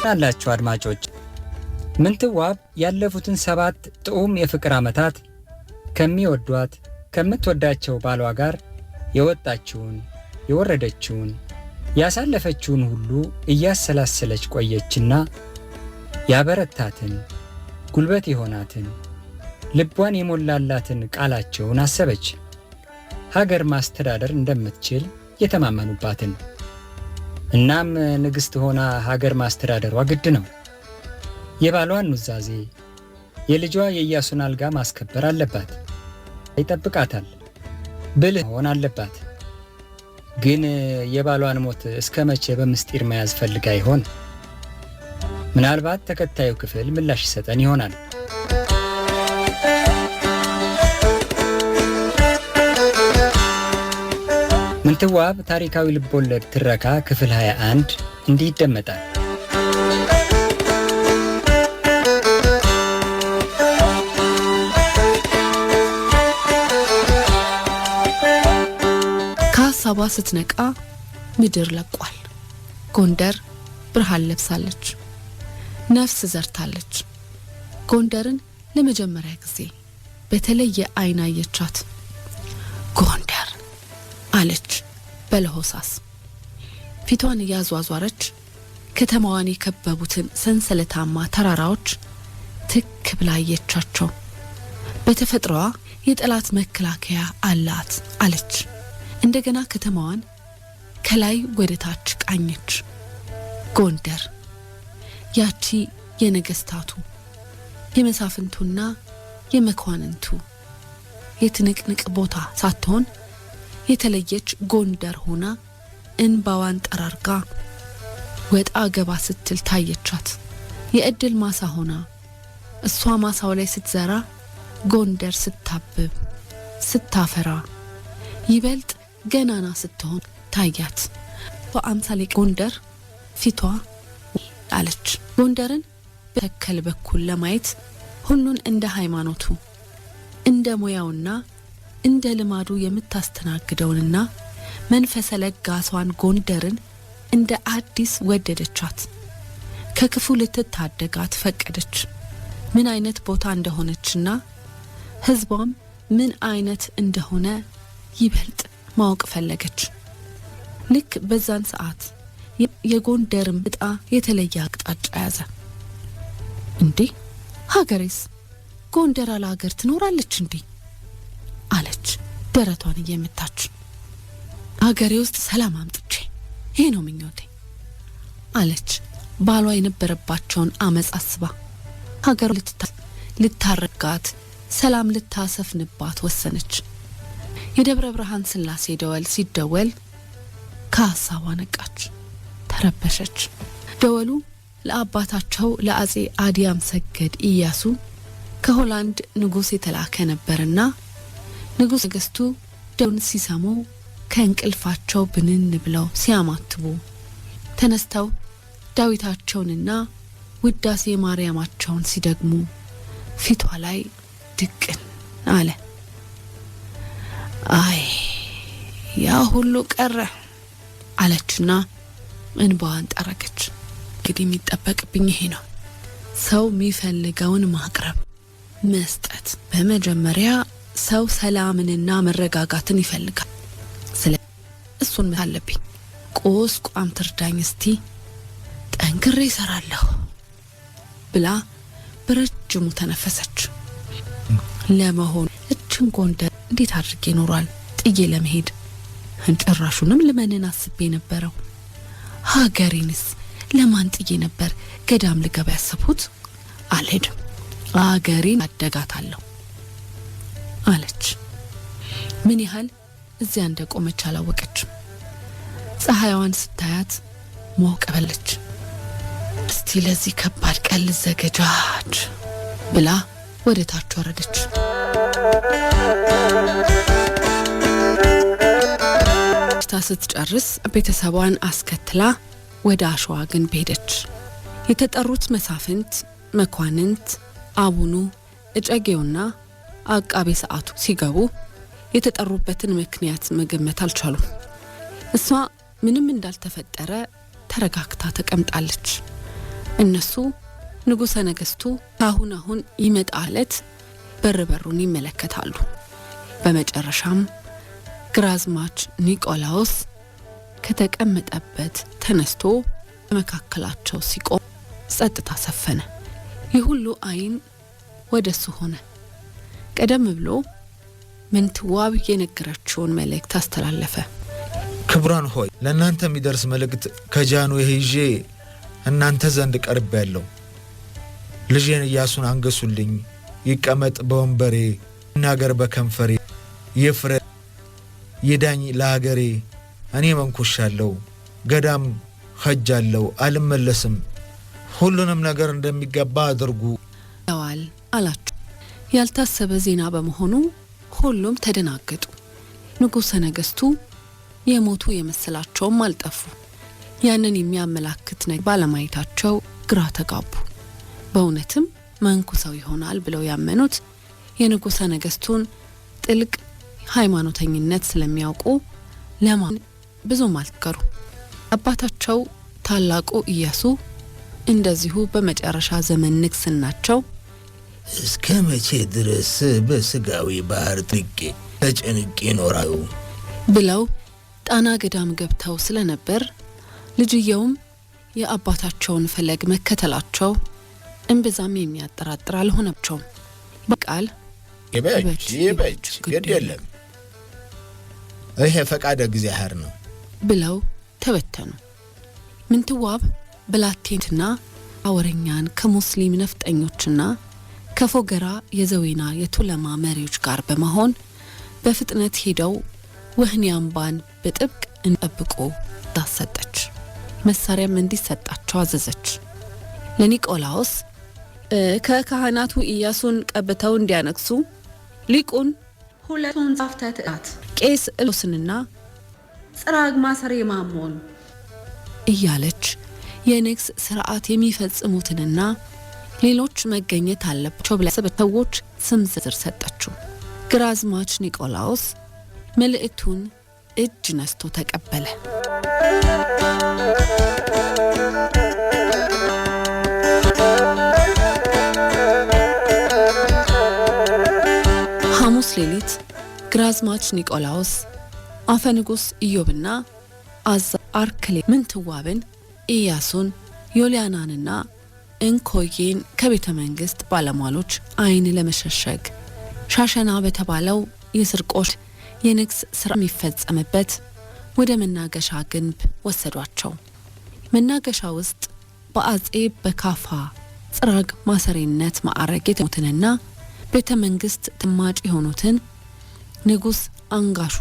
አላችሁ አድማጮች። ምንትዋብ ያለፉትን 7 ጥዑም የፍቅር ዓመታት ከሚወዷት ከምትወዳቸው ባሏ ጋር የወጣችውን የወረደችውን ያሳለፈችውን ሁሉ እያሰላሰለች ቆየችና ያበረታትን ጉልበት የሆናትን ልቧን የሞላላትን ቃላቸውን አሰበች። ሀገር ማስተዳደር እንደምትችል የተማመኑባትን። እናም ንግሥት ሆና ሀገር ማስተዳደሯ ግድ ነው። የባሏን ኑዛዜ የልጇ የኢያሱን አልጋ ማስከበር አለባት። ይጠብቃታል። ብልህ መሆን አለባት። ግን የባሏን ሞት እስከ መቼ በምስጢር መያዝ ፈልጋ ይሆን? ምናልባት ተከታዩ ክፍል ምላሽ ይሰጠን ይሆናል። ምንትዋብ ታሪካዊ ልቦለድ ትረካ ክፍል 21 እንዲህ ይደመጣል። ከሀሳቧ ስትነቃ ምድር ለቋል። ጎንደር ብርሃን ለብሳለች። ነፍስ ዘርታለች። ጎንደርን ለመጀመሪያ ጊዜ በተለየ አይን አየቻት። ጎንደር አለች በለሆሳስ። ፊቷን ያዟዟረች ከተማዋን የከበቡትን ሰንሰለታማ ተራራዎች ትክ ብላ አየቻቸው። በተፈጥሮዋ የጠላት መከላከያ አላት አለች። እንደገና ከተማዋን ከላይ ወደ ታች ቃኘች። ጎንደር ያቺ የነገስታቱ የመሳፍንቱና የመኳንንቱ የትንቅንቅ ቦታ ሳትሆን የተለየች ጎንደር ሆና እንባዋን ጠራርጋ ወጣ ገባ ስትል ታየቻት። የእድል ማሳ ሆና እሷ ማሳው ላይ ስትዘራ ጎንደር ስታብብ ስታፈራ ይበልጥ ገናና ስትሆን ታያት። በአምሳሌ ጎንደር ፊቷ አለች። ጎንደርን በተከል በኩል ለማየት ሁሉን እንደ ሃይማኖቱ እንደ ሙያውና እንደ ልማዱ የምታስተናግደውንና መንፈሰ ለጋሷን ጎንደርን እንደ አዲስ ወደደቻት። ከክፉ ልትታደጋት ፈቀደች። ምን አይነት ቦታ እንደሆነችና ህዝቧም ምን አይነት እንደሆነ ይበልጥ ማወቅ ፈለገች። ልክ በዛን ሰዓት የጎንደርን ዕጣ የተለየ አቅጣጫ ያዘ። እንዴ ሀገሬስ ጎንደር አለ ሀገር ትኖራለች እንዴ አለች ደረቷን እየመታች። ሀገሬ ውስጥ ሰላም አምጥቼ ይሄ ነው ምኞቴ አለች ባሏ የነበረባቸውን አመጽ አስባ። ሀገር ልታረጋት ሰላም ልታሰፍንባት ወሰነች። የደብረ ብርሃን ስላሴ ደወል ሲደወል ከሀሳቧ ነቃች፣ ተረበሸች። ደወሉ ለአባታቸው ለአጼ አዲያም ሰገድ ኢያሱ ከሆላንድ ንጉስ የተላከ ነበርና ንጉስ ነገስቱ ደውን ሲሰሙ ከእንቅልፋቸው ብንን ብለው ሲያማትቡ ተነስተው ዳዊታቸውንና ውዳሴ ማርያማቸውን ሲደግሙ ፊቷ ላይ ድቅን አለ። አይ ያ ሁሉ ቀረ አለችና እንባዋን ጠረገች። እንግዲህ የሚጠበቅብኝ ይሄ ነው፣ ሰው የሚፈልገውን ማቅረብ መስጠት። በመጀመሪያ ሰው ሰላምንና መረጋጋትን ይፈልጋል። እሱን አለብኝ። ቋም ትርዳኝ እስቲ ጠንክሬ እሰራለሁ ብላ በረጅሙ ተነፈሰች። ለመሆኑ እችን ጎንደር እንዴት አድርጌ ኖሯል ጥዬ ለመሄድ? እንጭራሹንም ልመንን አስቤ ነበረው። ሀገሬንስ ለማን ጥዬ ነበር ገዳም ልገባ ያሰብኩት? አልሄድም፣ ሀገሬን አደጋታለሁ አለች። ምን ያህል እዚያ እንደቆመች አላወቀችም። ፀሐይዋን ስታያት ሞቅ በለች። እስቲ ለዚህ ከባድ ቀን ልዘገጃች ብላ ወደ ታች ወረደች። ስትጨርስ ቤተሰቧን አስከትላ ወደ አሸዋ ግንብ ሄደች። የተጠሩት መሳፍንት፣ መኳንንት፣ አቡኑ፣ እጨጌውና አቃቤ ሰዓቱ ሲገቡ የተጠሩበትን ምክንያት መገመት አልቻሉም። እሷ ምንም እንዳልተፈጠረ ተረጋግታ ተቀምጣለች። እነሱ ንጉሠ ነገሥቱ አሁን ይመጣለት በርበሩን ይመለከታሉ። በመጨረሻም ግራዝማች ኒቆላዎስ ከተቀመጠበት ተነስቶ በመካከላቸው ሲቆም ጸጥታ ሰፈነ። የሁሉ አይን ወደሱ ሆነ። ቀደም ብሎ ምንትዋብ የነገረችውን መልእክት አስተላለፈ። ክብራን ሆይ ለእናንተ የሚደርስ መልእክት ከጃንሆይ ይዤ እናንተ ዘንድ ቀርቤያለሁ። ልጄን ኢያሱን አንገሱልኝ፣ ይቀመጥ በወንበሬ፣ ይናገር በከንፈሬ፣ ይፍረድ ይዳኝ ለሀገሬ። እኔ መንኩሻለሁ፣ ገዳም ኸጃለሁ፣ አልመለስም። ሁሉንም ነገር እንደሚገባ አድርጉ ያዋል አላቸው። ያልታሰበ ዜና በመሆኑ ሁሉም ተደናገጡ። ንጉሠ ነገሥቱ የሞቱ የመሰላቸውም አልጠፉ። ያንን የሚያመላክት ነገር ባለማየታቸው ግራ ተጋቡ። በእውነትም መንኩሰው ይሆናል ብለው ያመኑት የንጉሠ ነገሥቱን ጥልቅ ሃይማኖተኝነት ስለሚያውቁ ለማን ብዙም አልተከሩ። አባታቸው ታላቁ ኢያሱ እንደዚሁ በመጨረሻ ዘመን ንግስናቸው እስከ መቼ ድረስ በስጋዊ ባህር ጥቄ ተጨንቄ ኖራዩ ብለው ጣና ገዳም ገብተው ስለነበር ልጅየውም የአባታቸውን ፈለግ መከተላቸው እምብዛም የሚያጠራጥር አልሆነባቸውም። በቃል ይበጅ ግድ የለም ይሄ ፈቃደ እግዚአብሔር ነው ብለው ተበተኑ። ምንትዋብ ብላቴንትና አወረኛን ከሙስሊም ነፍጠኞችና ከፎገራ የዘዌና የቱለማ መሪዎች ጋር በመሆን በፍጥነት ሄደው ወህኒ አምባን በጥብቅ እንጠብቆ ዳሰጠች። መሳሪያም እንዲሰጣቸው አዘዘች። ለኒቆላዎስ ከካህናቱ ኢያሱን ቀብተው እንዲያነግሱ ሊቁን ሁለቱን ጻፍተ ትእዛዝ ቄስ እሎስንና ጽራግ ማሰሬ ማሞን እያለች የንግስ ስርዓት የሚፈጽሙትንና ሌሎች መገኘት አለባቸው ብላ ሰዎች ስም ዝርዝር ሰጠችው። ግራዝማች ኒቆላዎስ መልእክቱን እጅ ነስቶ ተቀበለ። ሐሙስ ሌሊት ግራዝማች ኒቆላዎስ አፈ ንጉሥ ኢዮብና አዛ አርክሌ ምንትዋብን ኢያሱን ዮልያናንና እንኮዬን ከቤተ መንግስት ባለሟሎች አይን ለመሸሸግ ሻሸና በተባለው የስርቆት የንግስ ስራ የሚፈጸምበት ወደ መናገሻ ግንብ ወሰዷቸው። መናገሻ ውስጥ በአጼ በካፋ ጽራግ ማሰሬነት ማዕረግ የተሞትንና ቤተ መንግስት ተማጭ የሆኑትን ንጉሥ አንጋሹ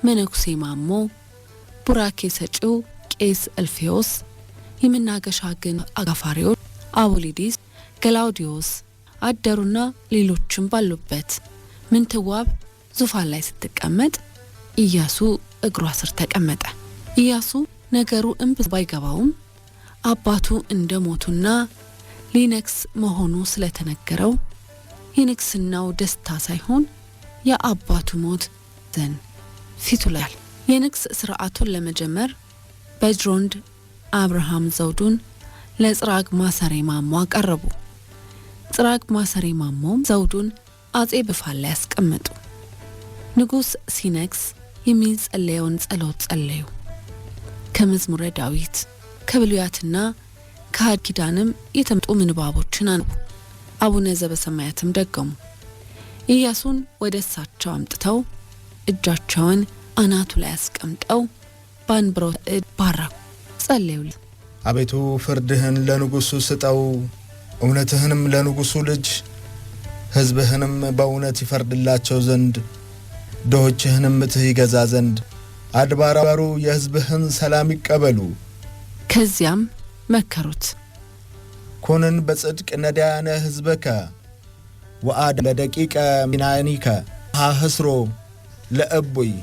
መነኩሴ ማሞ፣ ቡራኬ ሰጪው ቄስ እልፌዎስ፣ የመናገሻ ግንብ አጋፋሪዎች አቡሊዲስ፣ ገላውዲዮስ አደሩና ሌሎችም ባሉበት ምንትዋብ ዙፋን ላይ ስትቀመጥ ኢያሱ እግሯ ስር ተቀመጠ። ኢያሱ ነገሩ እምብዛም ባይገባውም አባቱ እንደሞቱና ሊነክስ መሆኑ ስለተነገረው የንግስናው ደስታ ሳይሆን የአባቱ ሞት ዘን ፊቱ ላይ የንግስ ስርዓቱን ለመጀመር በጅሮንድ አብርሃም ዘውዱን ለጽራግ ማሰሬ ማሞ አቀረቡ። ጽራግ ማሰሬ ማሞም ዘውዱን አጼ በፋላ ያስቀመጡ። ንጉሥ ሲነግስ የሚጸለየውን ጸሎት ጸለዩ። ከመዝሙረ ዳዊት ከብሉያትና ከሐዲስ ኪዳንም የተመጡ ምንባቦችን አነቡ። አቡነ ዘበሰማያትም ደገሙ። ኢያሱን ወደ እሳቸው አምጥተው እጃቸውን አናቱ ላይ አስቀምጠው ባንብረው ባረኩ፣ ጸለዩል። አቤቱ ፍርድህን ለንጉሱ ስጠው፣ እውነትህንም ለንጉሱ ልጅ፣ ሕዝብህንም በእውነት ይፈርድላቸው ዘንድ፣ ድሆችህንም ምትህ ይገዛ ዘንድ፣ አድባራሩ የሕዝብህን ሰላም ይቀበሉ። ከዚያም መከሩት። ኮንን በጽድቅ ነዳያነ ሕዝበከ ወአድ ለደቂቀ ሚናኒከ ሐስሮ ለእቡይ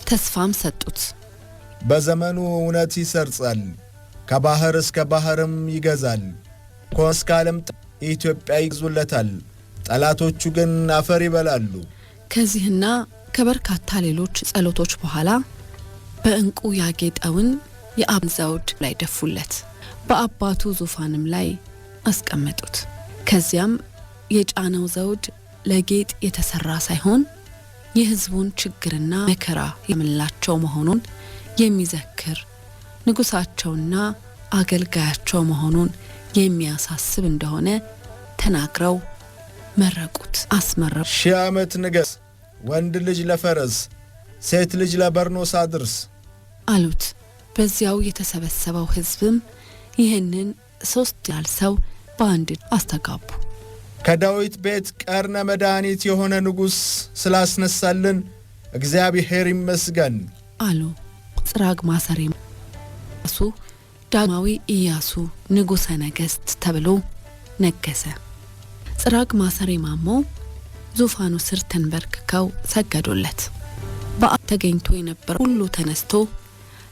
ተስፋም ሰጡት። በዘመኑ እውነት ይሰርጻል፣ ከባህር እስከ ባህርም ይገዛል። እስከ ዓለም ኢትዮጵያ ይግዙለታል፣ ጠላቶቹ ግን አፈር ይበላሉ። ከዚህና ከበርካታ ሌሎች ጸሎቶች በኋላ በእንቁ ያጌጠውን የአብ ዘውድ ላይ ደፉለት። በአባቱ ዙፋንም ላይ አስቀመጡት። ከዚያም የጫነው ዘውድ ለጌጥ የተሰራ ሳይሆን የሕዝቡን ችግርና መከራ የምላቸው መሆኑን የሚዘክር ንጉሳቸውና አገልጋያቸው መሆኑን የሚያሳስብ እንደሆነ ተናግረው መረቁት፣ አስመረቁ። 1000 ዓመት ንገስ፣ ወንድ ልጅ ለፈረስ ሴት ልጅ ለበርኖስ አድርስ አሉት። በዚያው የተሰበሰበው ሕዝብም ይህንን 3 ያህል ሰው በአንድ አስተጋቡ። ከዳዊት ቤት ቀርነ መድኃኒት የሆነ ንጉሥ ስላስነሳልን እግዚአብሔር ይመስገን አሉ። ጽራግ ማሰሬ ኢያሱ ዳግማዊ ኢያሱ ንጉሠ ነገሥት ተብሎ ነገሰ። ጽራግ ማሰሬ ማሞ ዙፋኑ ስር ተንበርክከው ሰገዱለት። በዓል ተገኝቶ የነበረ ሁሉ ተነስቶ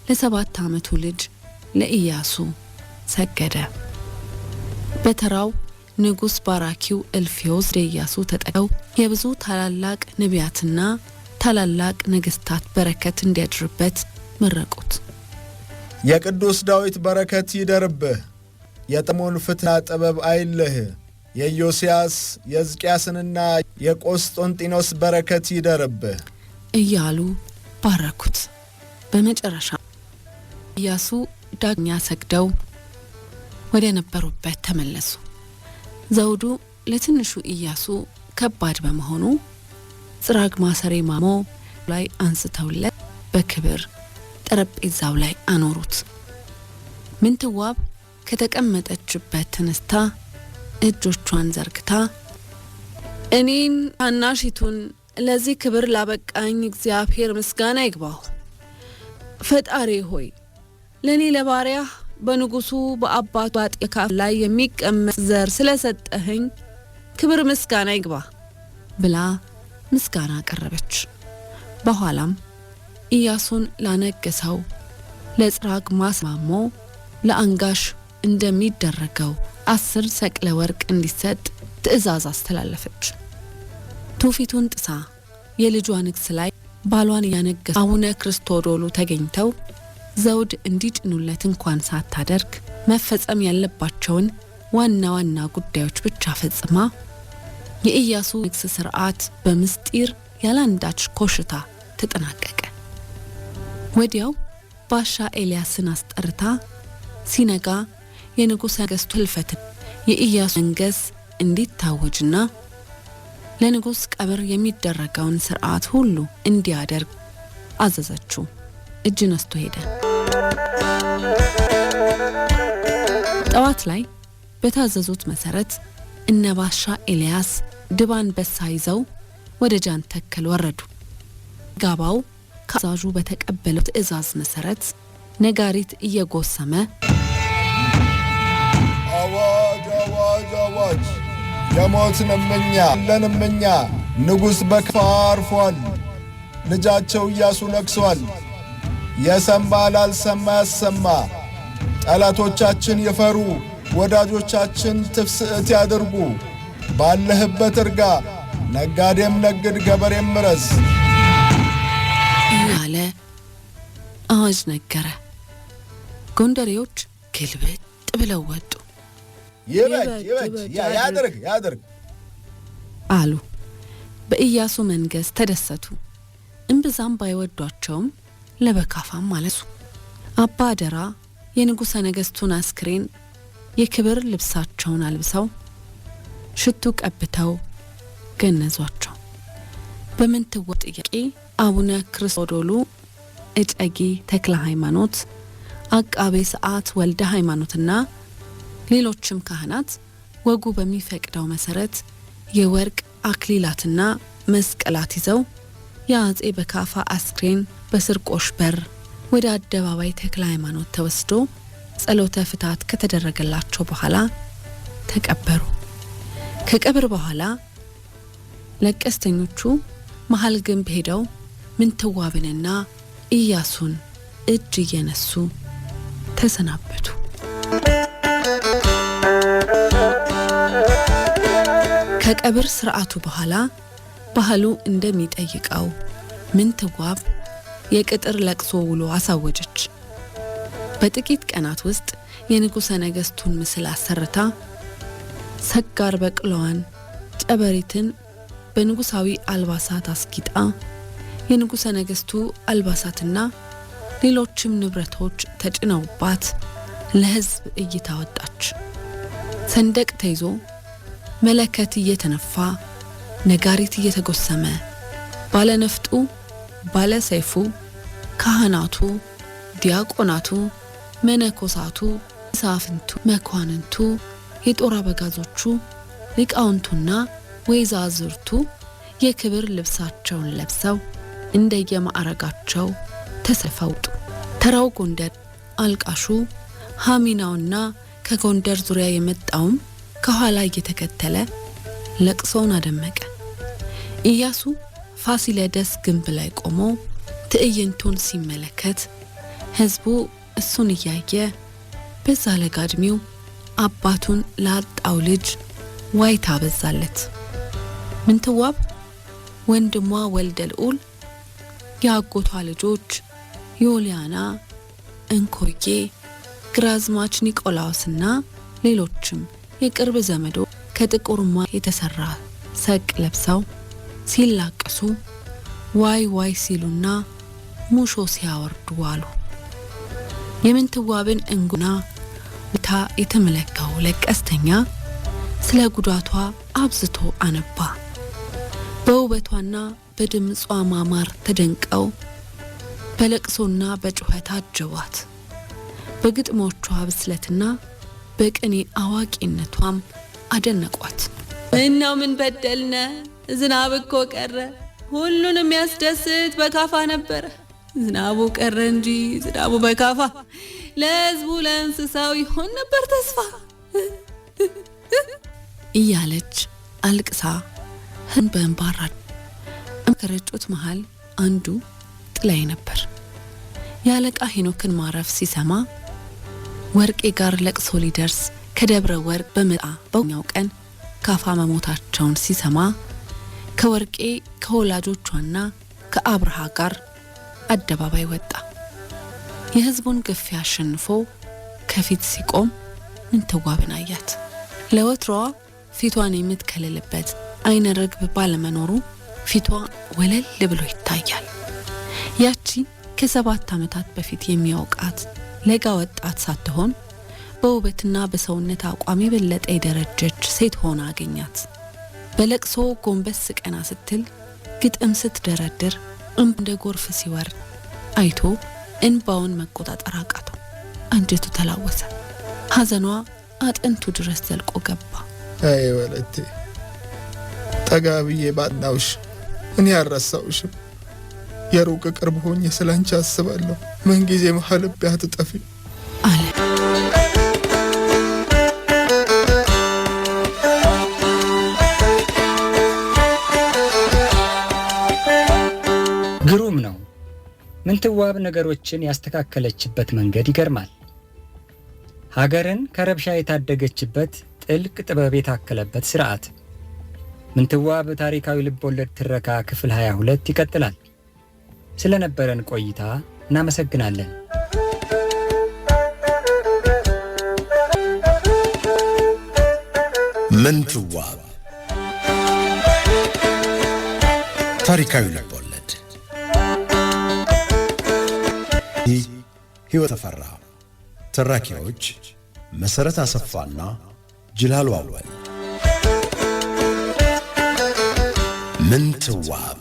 ለ7 ዓመቱ ልጅ ለኢያሱ ሰገደ። በተራው ንጉሥ ባራኪው እልፍዮስ ለኢያሱ ተጠቀው የብዙ ታላላቅ ነቢያትና ታላላቅ ነገሥታት በረከት እንዲያድርበት መረቁት። የቅዱስ ዳዊት በረከት ይደርብህ፣ የጠሞን ፍትሕና ጥበብ አይለህ፣ የኢዮስያስ የሕዝቅያስንና የቆስጦንጢኖስ በረከት ይደርብህ እያሉ ባረኩት። በመጨረሻ ኢያሱ ዳግኛ ሰግደው ወደ ነበሩበት ተመለሱ። ዘውዱ ለትንሹ ኢያሱ ከባድ በመሆኑ ጽራግ ማሰሬ ማሞ ላይ አንስተውለት በክብር ጠረጴዛው ላይ አኖሩት። ምንትዋብ ከተቀመጠችበት ተነስታ እጆቿን ዘርግታ እኔን ታናሺቱን ለዚህ ክብር ላበቃኝ እግዚአብሔር ምስጋና ይግባው። ፈጣሪ ሆይ ለኔ ለባሪያህ በንጉሱ በአባቱ አጥካፍ ላይ የሚቀመጥ ዘር ስለሰጠኸኝ ክብር ምስጋና ይግባ ብላ ምስጋና አቀረበች። በኋላም ኢያሱን ላነገሰው ለጽራግ ማስማሞ ለአንጋሽ እንደሚደረገው 10 ሰቅለ ወርቅ እንዲሰጥ ትእዛዝ አስተላለፈች። ትውፊቱን ጥሳ የልጇ ንግስ ላይ ባሏን ያነገሰ አቡነ ክርስቶዶሉ ተገኝተው ዘውድ እንዲጭኑለት እንኳን ሳታደርግ መፈጸም ያለባቸውን ዋና ዋና ጉዳዮች ብቻ ፈጽማ የኢያሱ ንግስ ሥርዓት በምስጢር ያላንዳች ኮሽታ ተጠናቀቀ። ወዲያው ባሻ ኤልያስን አስጠርታ ሲነጋ የንጉሠ ነገሥቱ ህልፈት የኢያሱ መንገስ እንዲታወጅና ለንጉሥ ቀብር የሚደረገውን ሥርዓት ሁሉ እንዲያደርግ አዘዘችው። እጅ ነስቶ ሄደ። ጠዋት ላይ በታዘዙት መሰረት እነ ባሻ ኤልያስ ድባን በሳ ይዘው ወደ ጃን ተከል ወረዱ። ጋባው ከአዛዡ በተቀበለው ትእዛዝ መሰረት ነጋሪት እየጎሰመ አዋጅ አዋጅ አዋጅ! የሞትንምኛ ለንምኛ ንጉሥ በክፋ አርፏል። ልጃቸው ኢያሱ ነግሷል። የሰማ ላልሰማ ያሰማ። ጠላቶቻችን ይፈሩ፣ ወዳጆቻችን ትፍስዕት ያድርጉ። ባለህበት እርጋ፣ ነጋዴም ነግድ፣ ገበሬም ምረዝ እያለ አዋጅ ነገረ። ጎንደሬዎች ግልብጥ ብለው ወጡ። ይበጅ ያድርግ አሉ። በኢያሱ መንገስ ተደሰቱ። እምብዛም ባይወዷቸውም ለበካፋም ማለሱ። አባ አደራ የንጉሠ ነገሥቱን አስክሬን የክብር ልብሳቸውን አልብሰው ሽቱ ቀብተው ገነዟቸው። በምንትዋብ ጥያቄ አቡነ ክርስቶዶሉ፣ እጨጌ ተክለ ሃይማኖት፣ አቃቤ ሰዓት ወልደ ሃይማኖትና ሌሎችም ካህናት ወጉ በሚፈቅደው መሰረት የወርቅ አክሊላትና መስቀላት ይዘው የአጼ በካፋ አስክሬን በስርቆሽ በር ወደ አደባባይ ተክለ ሃይማኖት ተወስዶ ጸሎተ ፍታት ከተደረገላቸው በኋላ ተቀበሩ። ከቀብር በኋላ ለቀስተኞቹ መሃል ግንብ ሄደው ምንትዋብንና ኢያሱን እጅ እየነሱ ተሰናበቱ። ከቀብር ስርዓቱ በኋላ ባህሉ እንደሚጠይቀው ምንትዋብ የቅጥር ለቅሶ ውሎ አሳወጀች። በጥቂት ቀናት ውስጥ የንጉሠ ነገሥቱን ምስል አሰርታ ሰጋር በቅለዋን ጨበሪትን በንጉሳዊ አልባሳት አስጊጣ የንጉሠ ነገሥቱ አልባሳትና ሌሎችም ንብረቶች ተጭነውባት ለሕዝብ እይታ ወጣች። ሰንደቅ ተይዞ መለከት እየተነፋ ነጋሪት እየተጎሰመ ባለነፍጡ ባለሰይፉ ካህናቱ ዲያቆናቱ መነኮሳቱ ሳፍንቱ መኳንንቱ የጦር አበጋዞቹ ሊቃውንቱና ወይዛዝርቱ የክብር ልብሳቸውን ለብሰው እንደየማዕረጋቸው ተሰልፈው ተራው ጎንደር አልቃሹ ሃሚናውና ከጎንደር ዙሪያ የመጣውም ከኋላ እየተከተለ ለቅሶውን አደመቀ። ኢያሱ ፋሲለደስ ግንብ ላይ ቆሞ ትዕይንቱን ሲመለከት ሕዝቡ እሱን እያየ በዛ ለጋድሚው አባቱን ላጣው ልጅ ዋይታ በዛለት። ምንትዋብ ወንድሟ ወልደ ልዑል ያጎቷ ልጆች ዮልያና እንኮዬ ግራዝማች ኒቆላውስና ሌሎችም የቅርብ ዘመዶ ከጥቁርማ የተሰራ ሰቅ ለብሰው ሲላቀሱ ዋይ ዋይ ሲሉና ሙሾ ሲያወርዱ ዋሉ። የምንትዋብን እንጉና ብታ የተመለከው ለቀስተኛ ስለ ጉዳቷ አብዝቶ አነባ። በውበቷና በድምጿ ማማር ተደንቀው በለቅሶና በጩኸት አጀቧት። በግጥሞቿ ብስለትና በቅኔ አዋቂነቷም አደነቋት። እናው ምን በደልነ ዝናብ እኮ ቀረ፣ ሁሉንም የሚያስደስት በካፋ ነበረ። ዝናቡ ቀረ እንጂ ዝናቡ በካፋ ለሕዝቡ ለእንስሳው ይሆን ነበር ተስፋ እያለች አልቅሳ በእንባራ ከረጮት መሃል አንዱ ጥላይ ነበር። ያለቃ ሄኖክን ማረፍ ሲሰማ ወርቄ ጋር ለቅሶ ሊደርስ ከደብረ ወርቅ በመጣ በኛው ቀን ካፋ መሞታቸውን ሲሰማ ከወርቄ ከወላጆቿና ከአብርሃ ጋር አደባባይ ወጣ። የሕዝቡን ግፊያ አሸንፎ ከፊት ሲቆም ምንትዋብን አያት። ለወትሮዋ ፊቷን የምትከልልበት አይነ ርግብ ባለመኖሩ ፊቷ ወለል ብሎ ይታያል። ያቺ ከ7 ዓመታት በፊት የሚያውቃት ለጋ ወጣት ሳትሆን በውበትና በሰውነት አቋም የበለጠ የደረጀች ሴት ሆና አገኛት። በለቅሶ ጎንበስ ቀና ስትል ግጥም ስትደረድር እንደ ጎርፍ ሲወርድ አይቶ እንባውን መቆጣጠር አቃተው። አንጀቱ ተላወሰ። ሐዘኗ አጥንቱ ድረስ ዘልቆ ገባ። አይ ወለቴ ጠጋብዬ ባናውሽ እኔ አልረሳውሽም። የሩቅ ቅርብ ሆኜ ስላንቺ አስባለሁ። ምን ጊዜ መሐልብ ያትጠፊ አለ። ግሩም ነው። ምንትዋብ ነገሮችን ያስተካከለችበት መንገድ ይገርማል። ሀገርን ከረብሻ የታደገችበት ጥልቅ ጥበብ የታከለበት ስርዓት። ምንትዋብ ታሪካዊ ልቦለድ ትረካ ክፍል 22 ይቀጥላል። ስለነበረን ቆይታ እናመሰግናለን። ምንትዋብ ታሪካዊ ልቦለድ። ይህ ሕይወት ተፈራ። ተራኪዎች መሰረት አሰፋና ጅላሉ አወል። ምንትዋብ